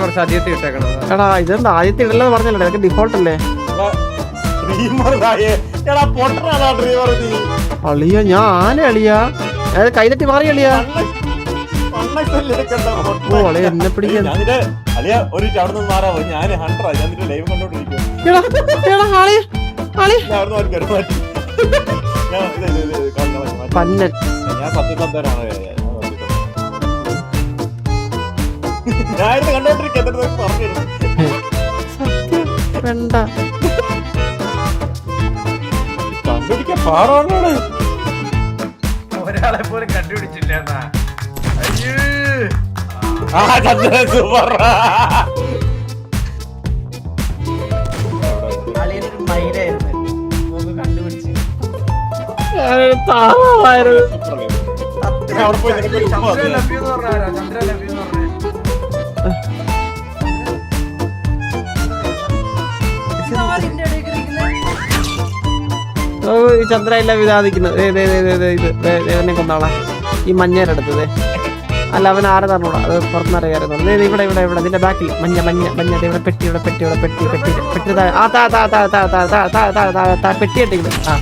കുറച്ച് ആദ്യത്തെ ഇട്ടേക്കണം. എടാ ഇതെന്താ ആദ്യത്തെ ഇടലെന്ന് പറഞ്ഞല്ലേ, ഇതൊക്കെ ഡിഫോൾട്ട് അല്ലേ? അളിയ ഞാൻ ആന അളിയ, അതായത് കൈതട്ടി മാറി അളിയ. ഓ അളിയ എന്നെ പിടിക്കാൻ. പന്നൻ വേണ്ട കണ്ടുപിടിക്കാൻ പാടാണ്. ഒരാളെ പോലും കണ്ടുപിടിച്ചില്ല. ചന്ദ്ര ഇല്ല വിധാദിക്കുന്നത്. ഇവനെ കൊന്നാളാ ഈ മഞ്ഞേരെടുത്തത്. അല്ല അവൻ ആരെ തരണോടാ, അത് പുറത്തുനിന്നറിയായിരുന്നു. ഇവിടെ ഇവിടെ ഇവിടെ ഇതിന്റെ ബാക്കിൽ മഞ്ഞ മഞ്ഞ മഞ്ഞ ഇവിടെ പെട്ടി, ഇവിടെ പെട്ടി, ഇവിടെ പെട്ടി പെട്ടി പെട്ടി പെട്ടി കെട്ടിക്കുന്നത്. ആ